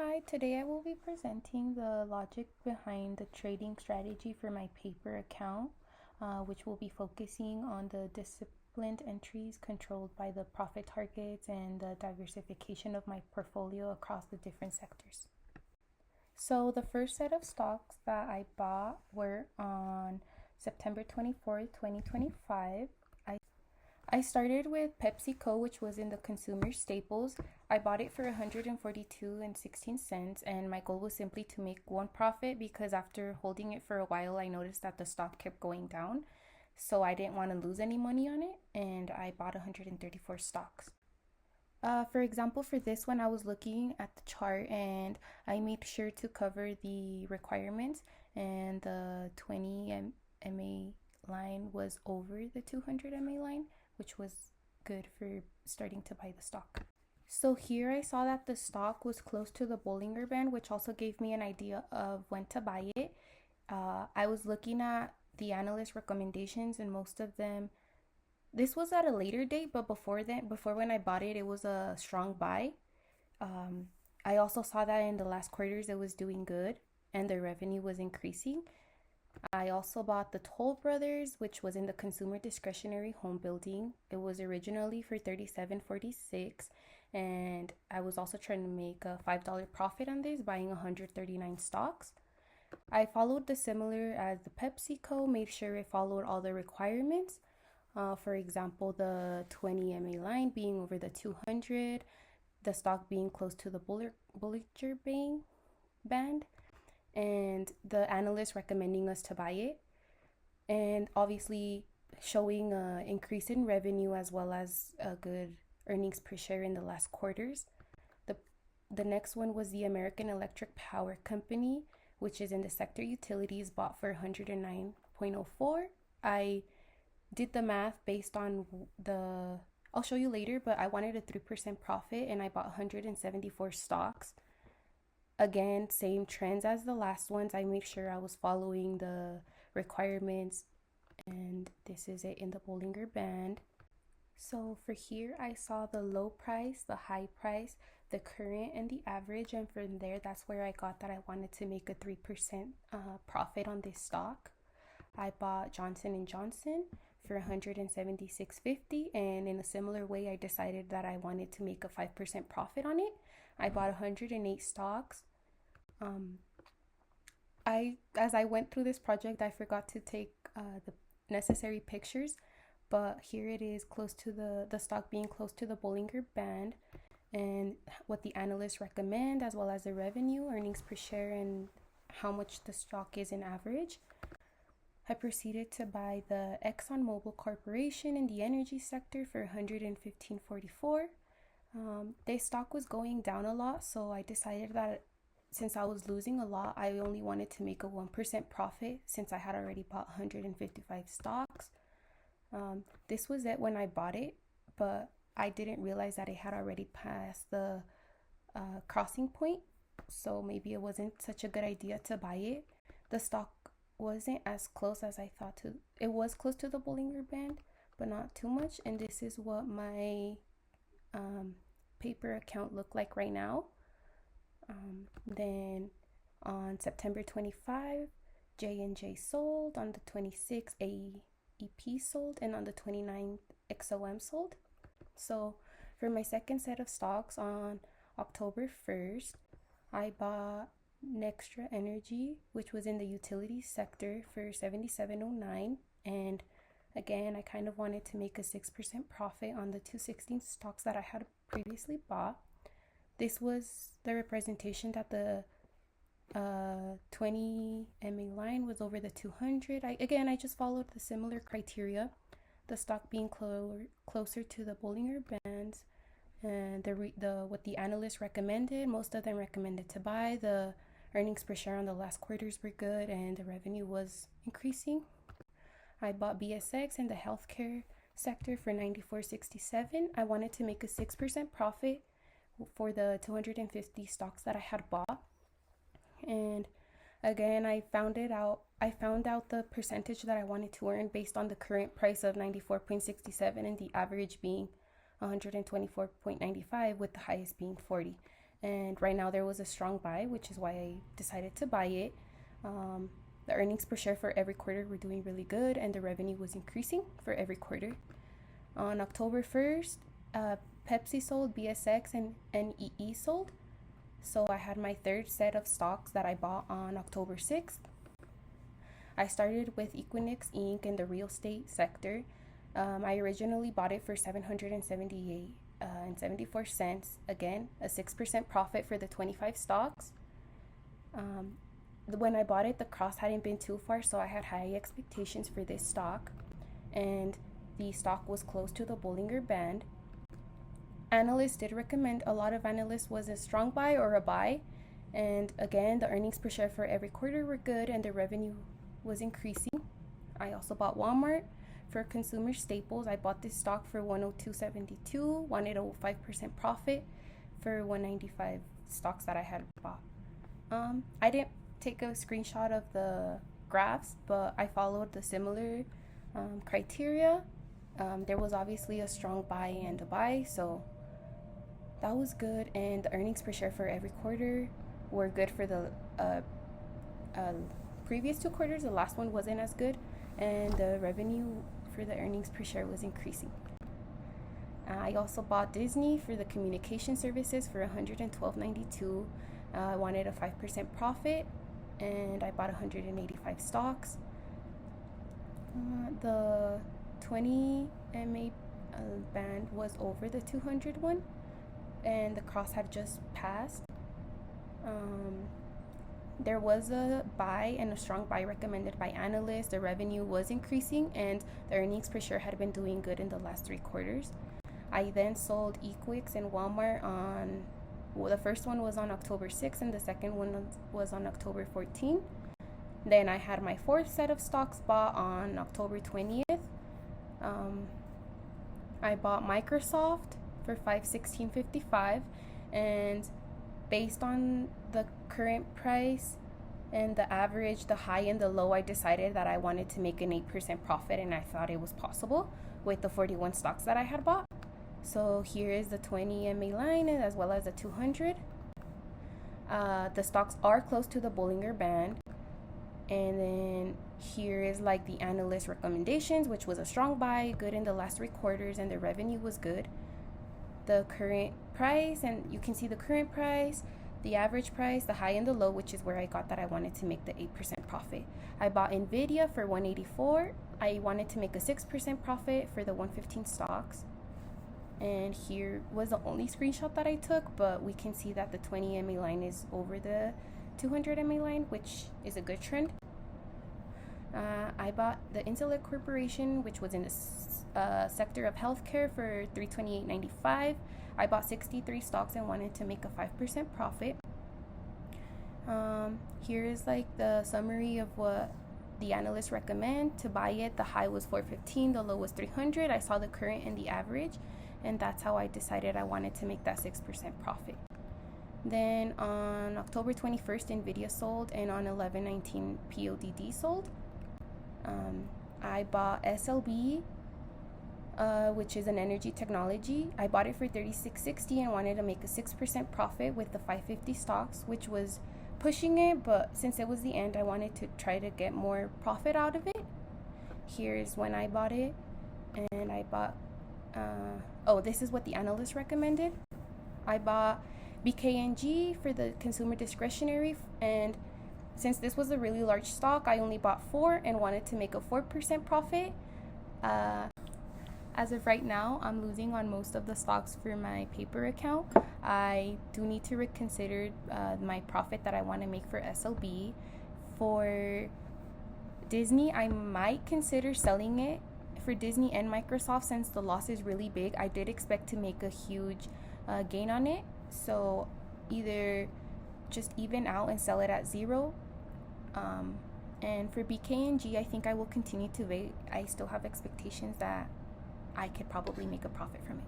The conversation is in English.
Hi, today I will be presenting the logic behind the trading strategy for my paper account, which will be focusing on the disciplined entries controlled by the profit targets and the diversification of my portfolio across the different sectors. So the first set of stocks that I bought were on September 24th, 2025. I started with PepsiCo, which was in the consumer staples. I bought it for $142.16, and my goal was simply to make one profit because after holding it for a while, I noticed that the stock kept going down. So I didn't want to lose any money on it, and I bought 134 stocks. For example, for this one, I was looking at the chart and I made sure to cover the requirements, and the 20 MA line was over the 200 MA line, which was good for starting to buy the stock. So here I saw that the stock was close to the Bollinger Band, which also gave me an idea of when to buy it. I was looking at the analyst recommendations, and most of them, this was at a later date, but before when I bought it, it was a strong buy. I also saw that in the last quarters it was doing good and the revenue was increasing. I also bought the Toll Brothers, which was in the consumer discretionary home building. It was originally for $37.46, and I was also trying to make a $5 profit on this, buying 139 stocks. I followed the similar as the PepsiCo, made sure it followed all the requirements. For example, the 20 MA line being over the 200, the stock being close to the Bollinger Band, and the analyst recommending us to buy it, and obviously showing an increase in revenue as well as a good earnings per share in the last quarters. The next one was the American Electric Power Company, which is in the sector utilities, bought for 109.04. I did the math based on I'll show you later, but I wanted a 3% profit and I bought 174 stocks. Again, same trends as the last ones. I made sure I was following the requirements, and this is it in the Bollinger Band. So for here, I saw the low price, the high price, the current, and the average, and from there, that's where I got that I wanted to make a 3% profit on this stock. I bought Johnson & Johnson for $176.50, and in a similar way, I decided that I wanted to make a 5% profit on it. I bought 108 stocks. As I went through this project, I forgot to take the necessary pictures, but here it is, close to the stock being close to the Bollinger Band, and what the analysts recommend, as well as the revenue, earnings per share, and how much the stock is in average. I proceeded to buy the ExxonMobil Corporation in the energy sector for $115.44. This stock was going down a lot, so I decided that since I was losing a lot, I only wanted to make a 1% profit since I had already bought 155 stocks. This was it when I bought it, but I didn't realize that it had already passed the crossing point, so maybe it wasn't such a good idea to buy it. The stock wasn't as close as I thought to. It was close to the Bollinger Band, but not too much, and this is what my paper account look like right now. Then on September 25, J&J sold, on the 26th AEP sold, and on the 29th XOM sold. So for my second set of stocks on October 1st, I bought Nextra Energy, which was in the utility sector, for $77.09, and again, I kind of wanted to make a 6% profit on the 216 stocks that I had previously bought. This was the representation that the 20 MA line was over the 200. I just followed the similar criteria, the stock being closer to the Bollinger Bands, and what the analysts recommended. Most of them recommended to buy. The earnings per share on the last quarters were good, and the revenue was increasing. I bought BSX in the healthcare sector for $94.67. I wanted to make a 6% profit for the 250 stocks that I had bought. And again, I found out the percentage that I wanted to earn based on the current price of 94.67 and the average being 124.95, with the highest being 40. and right now there was a strong buy, which is why I decided to buy it. The earnings per share for every quarter were doing really good, and the revenue was increasing for every quarter. On October 1st, Pepsi sold, BSX and NEE sold. So I had my third set of stocks that I bought on October 6th. I started with Equinix Inc. in the real estate sector. I originally bought it for $778.74. Again, a 6% profit for the 25 stocks. When I bought it, the cross hadn't been too far, so I had high expectations for this stock, and the stock was close to the Bollinger Band. Analysts did recommend, a lot of analysts, was a strong buy or a buy, and again, the earnings per share for every quarter were good and the revenue was increasing. I also bought Walmart for consumer staples. I bought this stock for $102.72, wanted a 5% profit for 195 stocks that I had bought. I didn't take a screenshot of the graphs, but I followed the similar criteria. There was obviously a strong buy and a buy, so that was good, and the earnings per share for every quarter were good for the previous 2 quarters. The last one wasn't as good, and the revenue for the earnings per share was increasing. I also bought Disney for the communication services for $112.92. I wanted a 5% profit, and I bought 185 stocks. The 20 MA band was over the 200 one, and the cross had just passed. There was a buy and a strong buy recommended by analysts. The revenue was increasing, and the earnings per share had been doing good in the last 3 quarters. I then sold Equix and Walmart on, the first one was on October 6th, and the second one was on October 14th. Then I had my 4th set of stocks bought on October 20th. I bought Microsoft for $516.55, and based on the current price and the average, the high and the low, I decided that I wanted to make an 8% profit, and I thought it was possible with the 41 stocks that I had bought. So here is the 20 MA line as well as the 200. The stocks are close to the Bollinger Band. And then here is like the analyst recommendations, which was a strong buy, good in the last 3 quarters, and the revenue was good. The current price, and you can see the current price, the average price, the high and the low, which is where I got that I wanted to make the 8% profit. I bought Nvidia for $184. I wanted to make a 6% profit for the 115 stocks. And here was the only screenshot that I took, but we can see that the 20 MA line is over the 200 MA line, which is a good trend. I bought the Intellect Corporation, which was in the sector of healthcare, for $328.95. I bought 63 stocks and wanted to make a 5% profit. Here is like the summary of what the analysts recommend to buy it. The high was $415, the low was $300. I saw the current and the average, and that's how I decided I wanted to make that 6% profit. Then on October 21st, Nvidia sold, and on 11/19, PODD sold. I bought SLB, which is an energy technology. I bought it for $36.60 and wanted to make a 6% profit with the 550 stocks, which was pushing it, but since it was the end, I wanted to try to get more profit out of it. Here's when I bought it, and I bought, this is what the analyst recommended. I bought BKNG for the consumer discretionary, and since this was a really large stock, I only bought 4 and wanted to make a 4% profit. As of right now, I'm losing on most of the stocks for my paper account. I do need to reconsider my profit that I want to make for SLB. For Disney, I might consider selling it. For Disney and Microsoft, since the loss is really big, I did expect to make a huge gain on it. So either just even out and sell it at 0. And for BKNG, I think I will continue to wait. I still have expectations that I could probably make a profit from it.